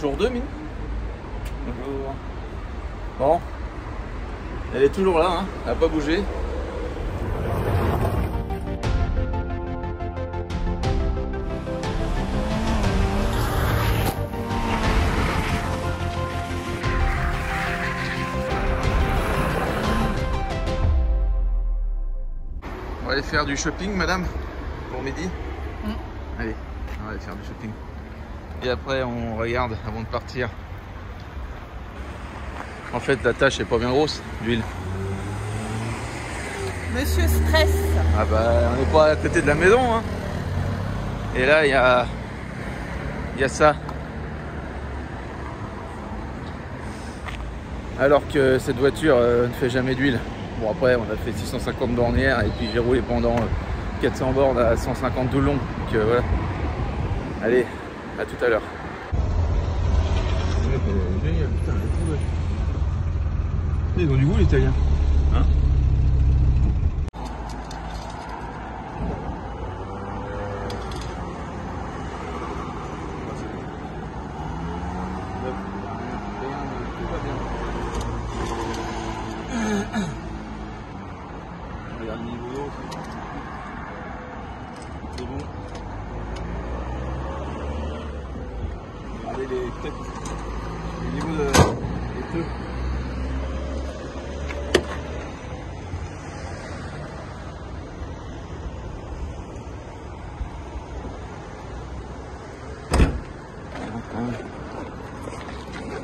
Jour 2, Mine. Bonjour. Bon. Elle est toujours là, hein. Elle n'a pas bougé. On va aller faire du shopping, madame, pour midi. Allez, on va aller faire du shopping. Et après, on regarde avant de partir. En fait, la tâche est pas bien grosse d'huile. Monsieur stress. Ah bah, on n'est pas à côté de la maison, hein. Et là, il y a ça. Alors que cette voiture ne fait jamais d'huile. Bon, après, on a fait 650 bornes hier et puis j'ai roulé pendant 400 bornes à 150 de long. Donc voilà. Allez, à tout à l'heure. Ils ont du goût, les Italiens. Hein? Regarde le niveau d'eau. C'est bon. Regardez les têtes. Le niveau des feux.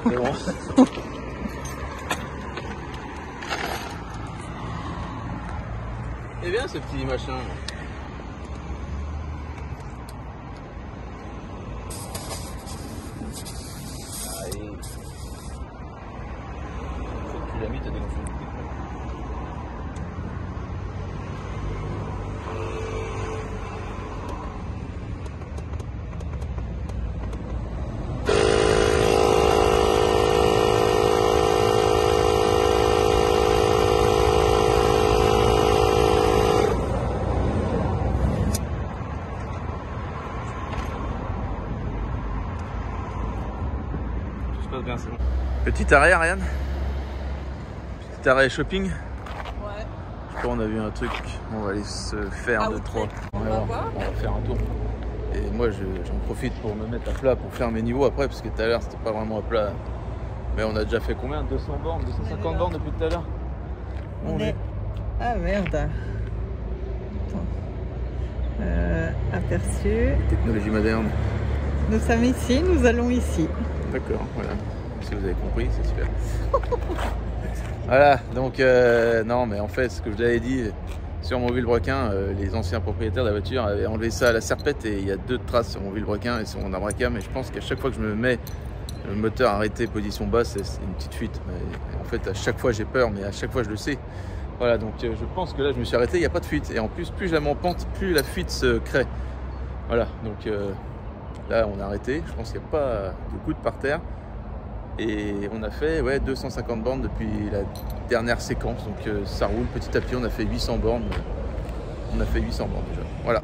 C'est bon. Eh bien, ce petit machin. Allez. Faut que tu l'as mis, t'as dégonflé le truc. Bien, c'est bon. Petit arrêt, Ariane. Petit arrêt shopping. Ouais. Je crois qu'on a vu un truc. On va aller se faire 2-3. On va voir. On va faire un tour. Et moi, j'en profite pour me mettre à plat pour faire mes niveaux après, parce que tout à l'heure, c'était pas vraiment à plat. Mais on a déjà fait combien? 200 bornes, 250 bornes depuis tout à l'heure. On est... Ah merde. Attends. Aperçu. Technologie moderne. Nous sommes ici, nous allons ici. D'accord, voilà. Si vous avez compris, c'est super. Voilà, donc non, mais en fait, ce que je vous avais dit sur mon vilebrequin, les anciens propriétaires de la voiture avaient enlevé ça à la serpette et il y a 2 traces sur mon vilebrequin et sur mon abracam. Et je pense qu'à chaque fois que je me mets le moteur arrêté, position basse, c'est une petite fuite. Et en fait, à chaque fois, j'ai peur, mais à chaque fois, je le sais. Voilà, donc je pense que là, je me suis arrêté, il n'y a pas de fuite. Et en plus, plus je la mets en pente, plus la fuite se crée. Voilà, donc là, on a arrêté. Je pense qu'il n'y a pas de goutte par terre. Et on a fait 250 bornes depuis la dernière séquence. Donc ça roule petit à petit. On a fait 800 bornes. On a fait 800 bornes déjà. Voilà.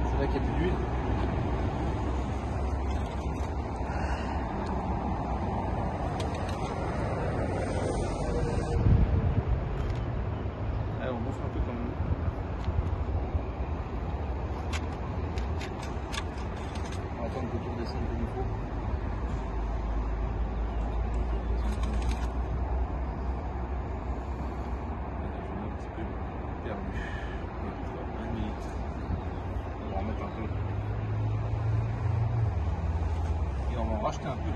C'est là qu'il y a plus d'huile. Racheter un peu.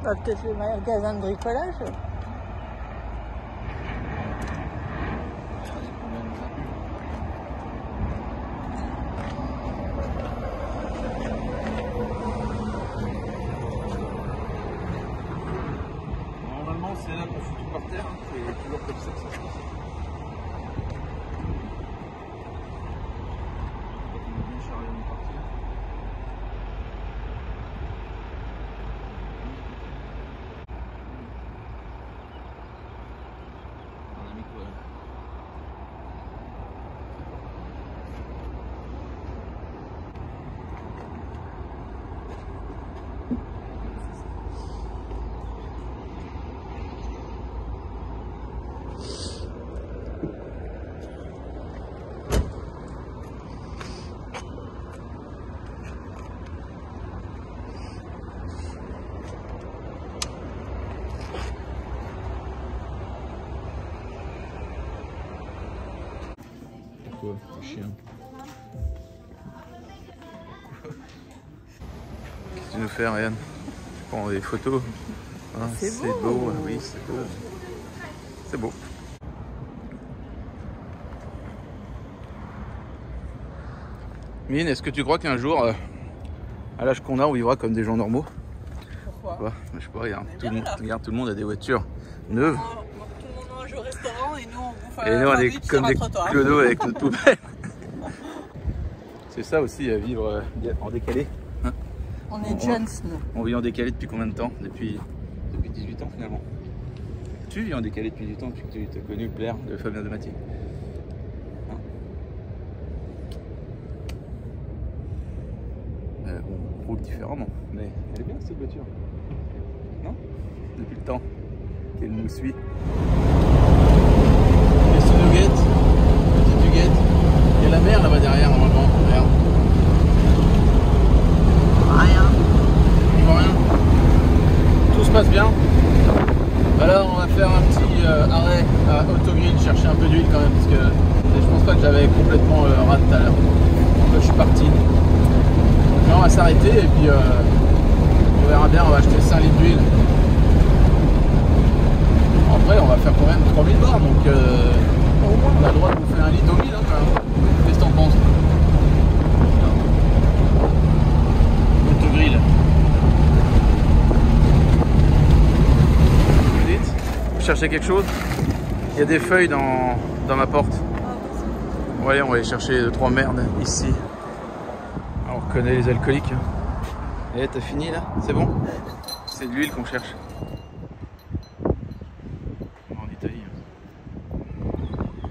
Bah, peut-être le magasin de bricolage. Normalement, c'est là qu'on fout tout par terre. C'est toujours comme ça que ça se passe. Pourquoi? Le chien. Qu'est-ce que tu nous fais, Ryan? Tu prends des photos? Hein, c'est beau, oui, c'est beau. C'est beau. Mine, est-ce que tu crois qu'un jour, à l'âge qu'on a, on vivra comme des gens normaux? Pourquoi? Je sais pas, regarde, tout le monde a des voitures neuves. Tout le monde mange au restaurant et nous on bouffe Et nous on est comme des clodos avec notre poubelle. C'est ça aussi, vivre en décalé. Hein, on est jeunes, nous. On vit en décalé depuis combien de temps? Depuis 18 ans finalement. Tu vis en décalé depuis 18 ans, depuis que tu as connu Claire de Fabien de Mathieu. On roule différemment, mais elle est bien cette voiture. Non? Depuis le temps qu'elle nous suit. Qu'est-ce que tu nous guettes? Petite tu guettes? Il y a la mer là-bas derrière normalement. Regarde. Rien. On voit rien. Tout se passe bien. Alors on va faire un petit arrêt à Autogrill, chercher un peu d'huile quand même parce que je pense pas que j'avais complètement raté tout à l'heure. Donc je suis parti. Là, on va s'arrêter et puis on verra bien, on va acheter 5 litres d'huile. Après on va faire quand même 3000 bornes donc on a le droit de vous faire 1 litre au 1000 hein, quand même. Qu'est-ce que t'en penses? Autogrill. Vous cherchez quelque chose? Il y a des feuilles dans ma porte. Ouais, on va aller chercher 2-3 merdes ici. Alors, on reconnaît les alcooliques. Eh, t'as fini là? C'est bon? C'est de l'huile qu'on cherche. En Italie.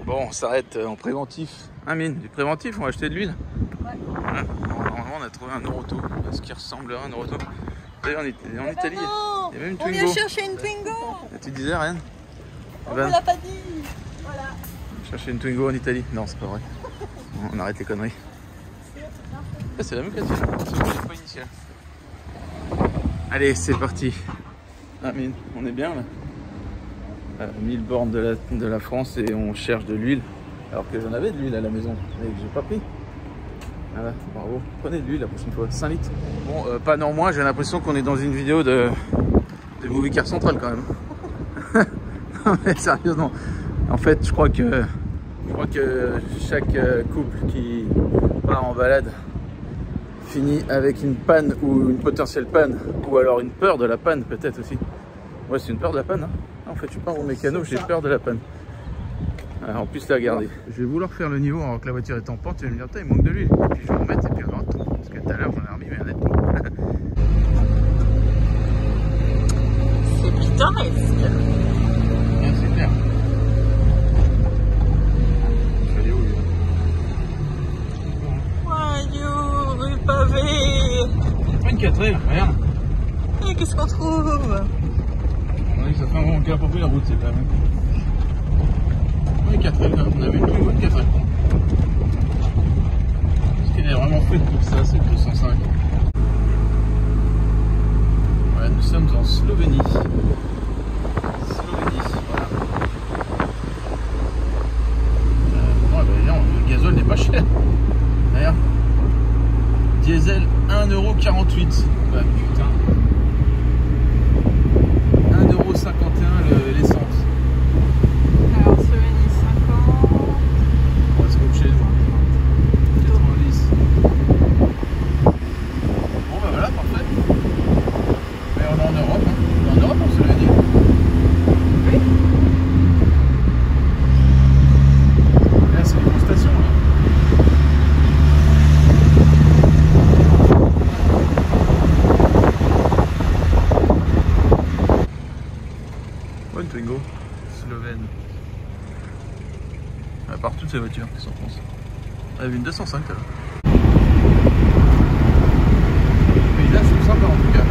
Bon, on s'arrête en préventif. Hein, Mine, du préventif, on va acheter de l'huile. Ouais. Hein, normalement, on a trouvé un Noroto, ce qui ressemble à un Noroto. D'ailleurs, en Italie, il y a même une Twingo. On vient chercher une Twingo. Et tu disais, rien? On ne l'a pas dit. Voilà. Chercher une Twingo en Italie? Non, c'est pas vrai. On arrête les conneries. C'est la même que la tienne, c'est le pas initial. Allez, c'est parti. Ah, mine, on est bien là. 1000 bornes de la France et on cherche de l'huile. Alors que j'en avais de l'huile à la maison, mais que j'ai pas pris. Voilà, bravo. Prenez de l'huile la prochaine fois, 5 litres. Bon, pas néanmoins, j'ai l'impression qu'on est dans une vidéo de Movie Car Central quand même. Non mais sérieusement. En fait, je crois que chaque couple qui part en balade finit avec une panne ou une potentielle panne, ou alors une peur de la panne peut-être aussi. Ouais, c'est une peur de la panne. Hein. En fait, je suis pas au mécano, j'ai peur de la panne. Alors, en plus, la garder. Je vais vouloir faire le niveau alors que la voiture est en pente. Tu vas me dire, il manque de l'huile. Et puis je vais remettre et puis on va tout. Parce que tout à l'heure, j'en ai remis, mais il y en a tout. C'est pittoresque. Ouais, c'est clair. Je vais aller où, lui? Voyou, rue pavée. C'est pas une 4L, regarde. Et qu'est-ce qu'on trouve? On a dit que ça fait un moment qu'il a pas pris la route, c'est pas même. Oui, 4L, on avait une Twingo de 4L. Parce qu'elle est vraiment faite pour ça, c'est le 205. Voilà, nous sommes en Slovénie. Slovénie, voilà. Bon, bah, le gazole n'est pas cher. D'ailleurs, diesel 1,48 €. Bah putain. 1,51 € l'essence. Alors, Slovénie 50. On va se couper chez nous. 90. Bon bah voilà, parfait. Mais on est en Europe, hein. On est en Europe en Slovénie. Oui. Et là c'est les grosses stations là. Bonne Twingo, slovène. À part toutes ces voitures qui sont en France. On a vu une 205 là. Les paysages sont sympas en tout cas.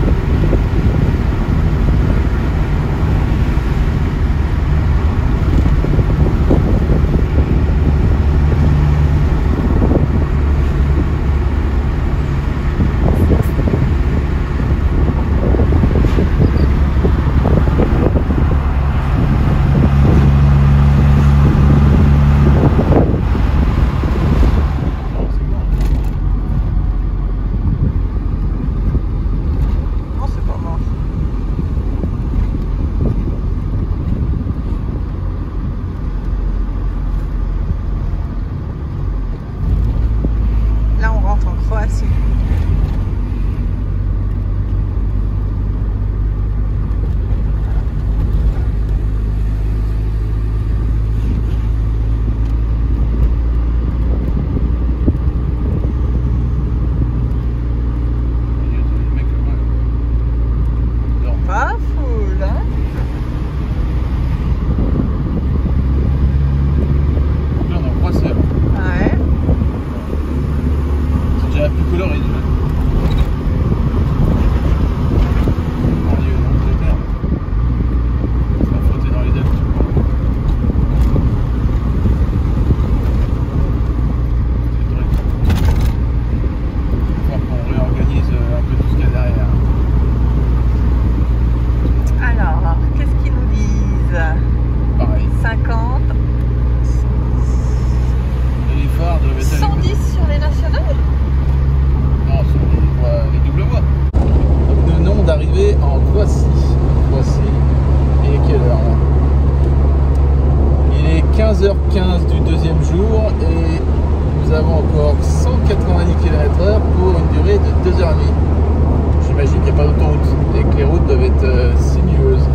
sinueuse.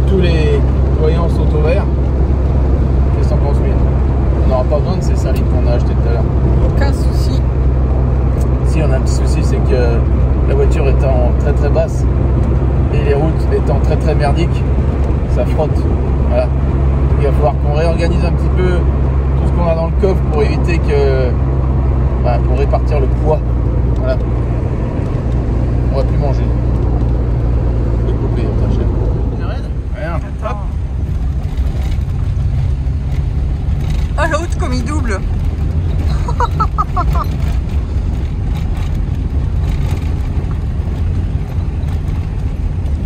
Tous les voyants sont au vert. Qu'est-ce que t'en penses, lui? On n'aura pas besoin de ces salines qu'on a achetées tout à l'heure. Aucun souci. Si on a un petit souci, c'est que la voiture étant très très basse et les routes étant très très merdiques, ça frotte. Voilà. Il va falloir qu'on réorganise un petit peu tout ce qu'on a dans le coffre pour éviter que... pour répartir le poids. Voilà. On va plus manger. Le coupé, on t'achète. Regarde, hop. Ah, l'autre comme il double.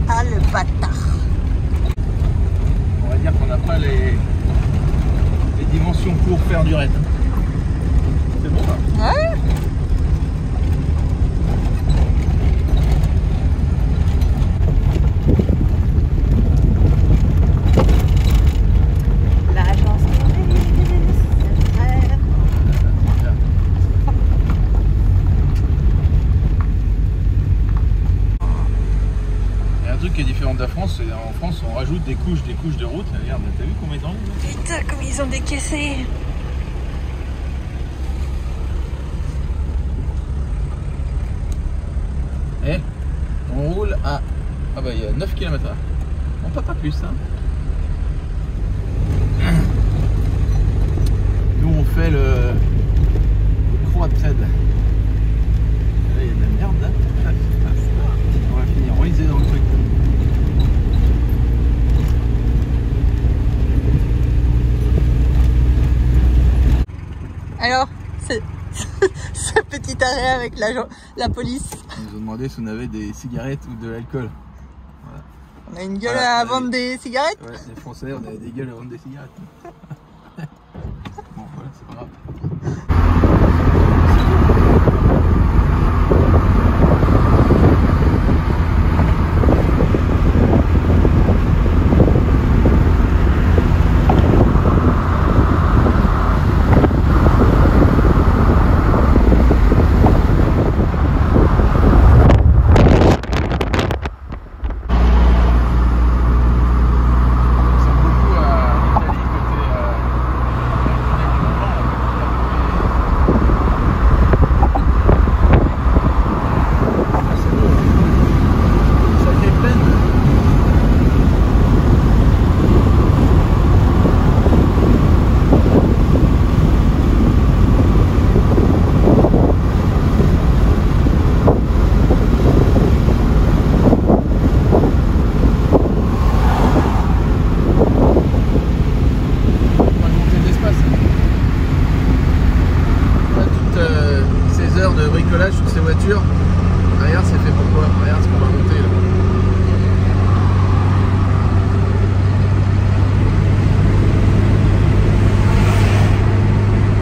Ah, le bâtard. On va dire qu'on n'a pas les dimensions pour faire du raid. C'est bon là? Ouais. Qui est différent de la France, c'est en France on rajoute des couches de route. Regarde, t'as vu combien de temps? Putain, comme ils ont décaissé. Eh, on roule à... Ah bah il y a 9 km/h. On peut pas plus, hein. Nous on fait le croix de trade. Là il y a de la merde là. On va finir enlisé dans le truc. Alors, c'est ce petit arrêt avec la police. Ils nous ont demandé si on avait des cigarettes ou de l'alcool. Voilà. On a une gueule à vendre des cigarettes. Ouais, les Français, on avait des gueules à vendre des cigarettes. Bon, voilà, c'est pas grave. Sur ces voitures, regarde c'est fait pourquoi, regarde ce qu'on va monter là.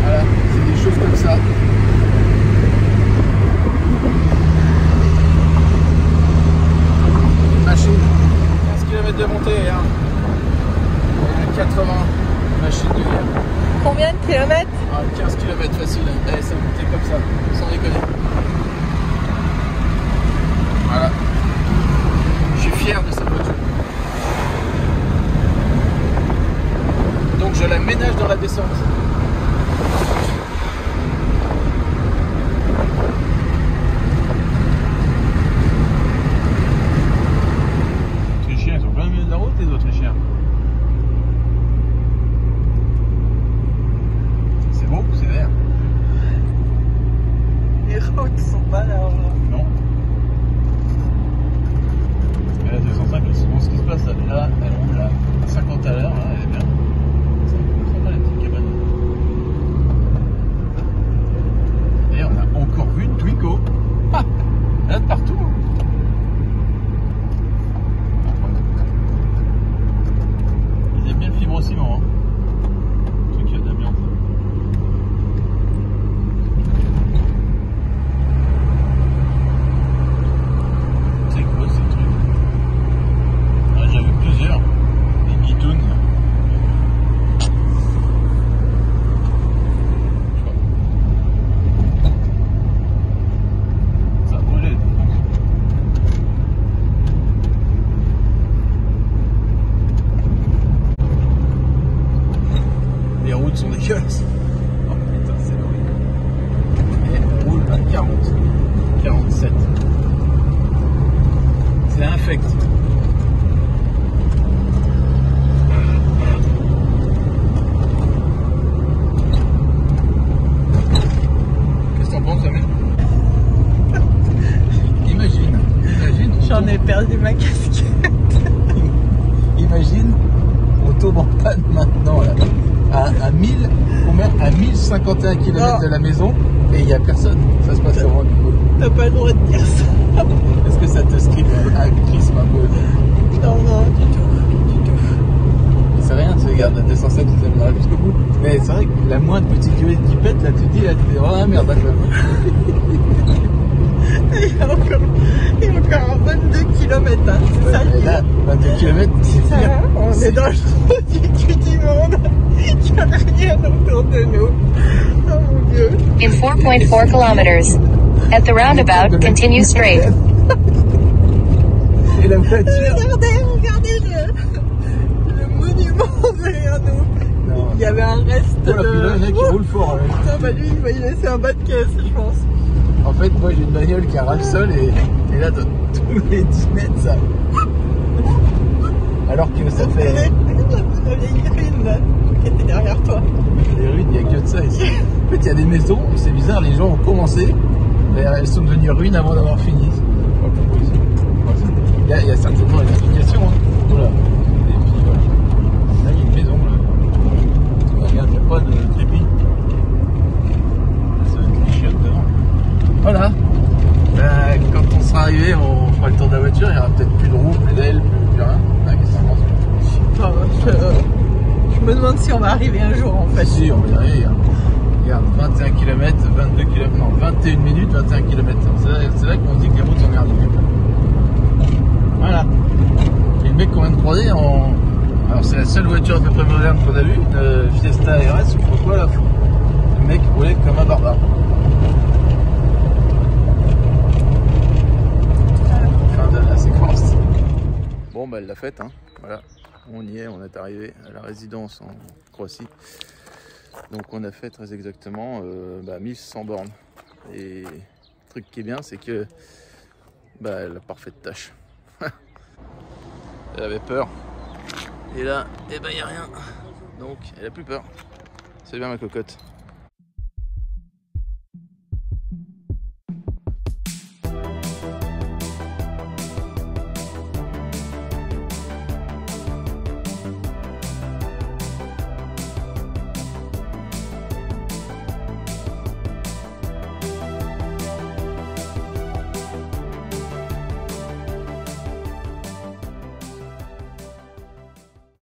Voilà, c'est des choses comme ça. Machine, 15 km de montée, hein. Et 80 machine de guerre. Combien de kilomètres? 15 km facile, allez, ça montait comme ça, sans déconner. Voilà. Je suis fier de cette voiture. Donc je la ménage dans la descente. Les Autrichiens, ils ont quand même mieux de la route, les Autrichiens. C'est beau, c'est vert. Les routes sont pas là. Non. Elle a 250. routes sont dégueulasses. Oh putain, c'est horrible. Et on roule à 40, 47. C'est infect. Qu'est-ce que t'en penses, Amel? Imagine. J'en ai perdu ma casquette. Imagine, on tombe en panne maintenant là, à 1051 km de la maison et il n'y a personne. Ça se passe comment du coup? T'as pas le droit de dire ça. Est-ce que ça te scribe un crisme un peu? Non, non, du tout. C'est rien, tu regardes la 207, tu t'aimerais jusqu'au bout. Mais c'est vrai que la moindre petite gueule qui pète, là tu te dis, là tu te dis, oh merde, d'accord. Il y a encore 22 km, hein, c'est ça. Et là, 22 km, c'est Ça, pire. on est dans le trou du monde. Il n'y a rien autour de nous. Oh mon Dieu. In 4.4 kilometers. At the roundabout, continue straight. Et la voiture. Regardez le monument derrière nous. Non. Il y avait un reste Oh, là, puis là, il y en a qui de... roulent fort. Là. Putain, bah lui, il va y laisser un bas de caisse, je pense. En fait, moi j'ai une bagnole qui a ras le sol et là, dans tous les 10 mètres, ça. Alors que ça fait. La vieille ruine, là, qui était derrière toi. Les ruines, il n'y a que de ça ici. En fait, il y a des maisons, c'est bizarre, les gens ont commencé, mais elles sont devenues ruines avant d'avoir fini. Il y a certainement une application. Hein. Voilà. Et puis voilà. Là, il y a une maison. Là. Regarde, il n'y a pas de crépi. Ça va être les chiottes devant. Voilà. Quand on sera arrivé, on fera le tour de la voiture, il n'y aura peut-être plus de roues, plus d'ailes, plus rien. Ah, qu'est-ce que t'en penses? Je me demande si on va arriver un jour, en fait. Si, on va y arriver. Regarde, 21 km, 22 km, non, 21 minutes, 21 km. C'est là qu'on se dit que les routes sont merdiques. Voilà. Et le mec qu'on vient de croiser, alors c'est la seule voiture à peu près moderne qu'on a vue, une Fiesta RS, pourquoi là? Le mec roulait comme un barbare. Fin de la séquence. Bon, bah, elle l'a faite, hein. Voilà. On y est, on est arrivé à la résidence en Croatie. Donc on a fait très exactement 1100 bornes. Et le truc qui est bien, c'est que elle a parfaite tâche. Elle avait peur. Et là, il n'y a rien. Donc elle a plus peur. C'est bien ma cocotte.